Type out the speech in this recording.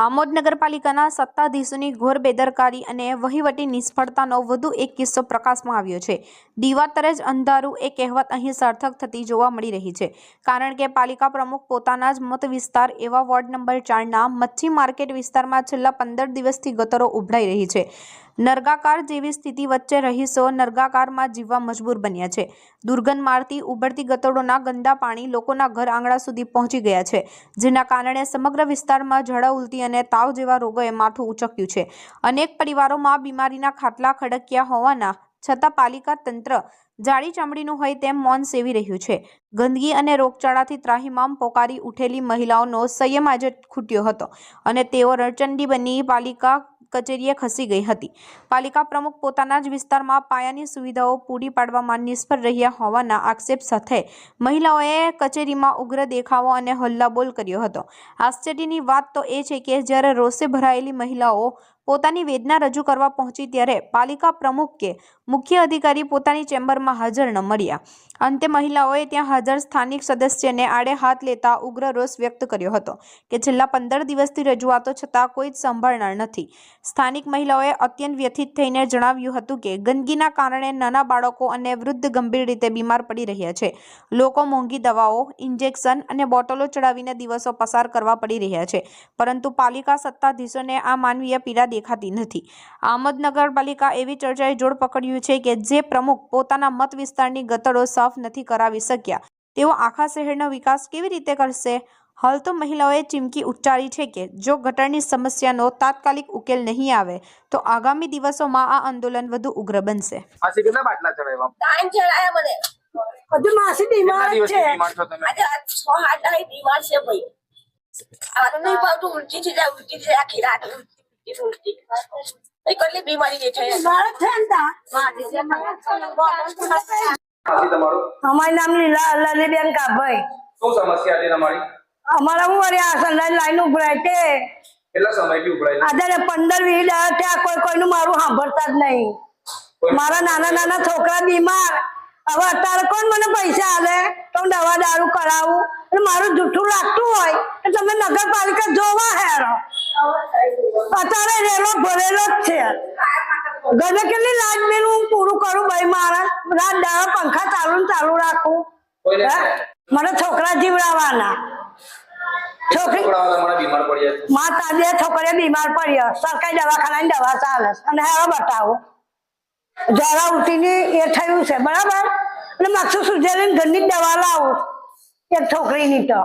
આમોદ નગરપાલિકાના સત્તાધીશોની ઘોર બેદરકારી અને વહીવટી નિષ્ફળતાનો વધુ એક કિસ્સો પ્રકાશમાં આવ્યો છે। દીવાતરે જ અંધારું એ કહેવત અહીં સાર્થક થતી જોવા મળી રહી છે, કારણ કે પાલિકા પ્રમુખ પોતાના જ મત વિસ્તાર એવા વોર્ડ નંબર 4ના મચ્છી માર્કેટ વિસ્તારમાં છેલ્લા 15 દિવસથી ગટરો ઉભરાઈ રહી છે। નર્ગાકાર જેવી સ્થિતિ વચ્ચે રહીશો નર્ગાકારમાં જીવવા મજબૂર બન્યા છે। દુર્ગંધ મારતી ઉભરતી ગટરોના ગંદા પાણી લોકોના ઘર આંગણા સુધી પહોંચી ગયા છે, જેના કારણે સમગ્ર વિસ્તારમાં ઝાડા ઉલટી અને તાવ જેવા રોગોએ માથું ઉંચક્યું છે। અનેક પરિવારોમાં બીમારીના ખાટલા ખડક્યા હોવાના છતાં પાલિકા તંત્ર જાડી ચામડીનું હોય તેમ મૌન સેવી રહ્યું છે। ગંદકી અને રોગચાળાથી ત્રાહિમામ પોકારી ઉઠેલી મહિલાઓનો સંયમ આજે ખૂટ્યો હતો અને તેઓ રણચંડી બની પાલિકા કચેરીએ ખસી ગઈ હતી। પાલિકા પ્રમુખ પોતાના જ વિસ્તારમાં પાયાની સુવિધાઓ પૂરી પાડવામાં નિષ્ફળ રહ્યા હોવાના આક્ષેપ સાથે મહિલાઓએ કચેરીમાં ઉગ્ર દેખાવો અને હલ્લાબોલ કર્યો હતો। આશ્ચર્યની વાત તો એ છે કે જ્યારે રોષે ભરાયેલી મહિલાઓ પોતાની વેદના રજૂ કરવા પહોંચી ત્યારે પાલિકા પ્રમુખ કે મુખ્ય અધિકારી પોતાની ચેમ્બરમાં હાજર ન મળ્યા। અંતે મહિલાઓએ ત્યાં હાજર સ્થાનિક સદસ્યને આડે હાથ લેતા ઉગ્ર રોષ વ્યક્ત કર્યો હતો કે છેલ્લા 15 દિવસથી રજૂઆતો છતાં કોઈ જ સંભાળનાર નથી। સ્થાનિક મહિલાઓએ અત્યંત વ્યથિત થઈને જણાવ્યું હતું કે ગંદકીના કારણે નાના બાળકો અને વૃદ્ધ ગંભીર રીતે બીમાર પડી રહ્યા છે। લોકો મોંઘી દવાઓ, ઇન્જેક્શન અને બોટલો ચડાવીને દિવસો પસાર કરવા પડી રહ્યા છે, પરંતુ પાલિકા સત્તાધીશોને આ માનવીય પીડા દેખાતી નથી। આમોદ નગરપાલિકા એવી ચર્ચાએ જોર પકડ્યું છે કે જે પ્રમુખ પોતાના મત વિસ્તારની ગટરો સાફ નથી કરાવી શક્યા, તેઓ આખા શહેરનો વિકાસ કેવી રીતે કરશે? હાલ તો મહિલાઓએ ચીમકી ઉચ્ચારી છે કે જો ગટરની સમસ્યાનો તાત્કાલિક ઉકેલ નહીં આવે તો આગામી દિવસોમાં આ આંદોલન વધુ ઉગ્ર બનશે। માસી કેટલા બાટલા ચડાવ્યા? ટાઈમ ચડાયા મને બધું માસી બીમાર કેટલા દિવસથી છે। બીમાર છો તમે? આજે 6-8 દાડા બીમાર છે ભાઈ। આનું નહીં પાવતું, ઉલટી છે જાય, ઉલટી છે આખી રાત ઉલટી ભાઈ કેટલી બીમારી જે છે બીમાર છે ને તા માસી તમારું અમારું નામ લીલા લલીબેન કાભાઈ। શું સમસ્યા હતી તમારી? અમારા હું વળી આ સંડાસ લાઈન ઉભરાય તે કેટલા સમયથી ઉભરાય છે? આજે 15-20 દાડા થયા, કોઈનું મારું સાંભળતા જ નહીં। મારા નાના છોકરા બીમાર, હવે અત્યારે કોણ મને પૈસા આલે તો હું દવા દારૂ કરાવું? અને મારું જૂઠું લાગતું હોય તો તમે નગરપાલિકા જોવા હેરો, અત્યારે રેલો ભરેલો જ છે। ગમે કેટલી લાજ બિલ હું પૂરું કરું ભાઈ, મારા રાત દાડા પંખા ચાલુ રાખું? મને છોકરા જીવડાવવાના, છોકરી બીમાર પડ્યા છે? માતા બે છોકરીઓ બીમાર પડ્યા, સરકારી દવાખાનાની દવા ચાલે અને હવે બતાવો ઝાડા ઉલટીની એ થયું છે બરાબર, અને માથું સુજેલી ઘરની દવા લાવું એક છોકરીની તો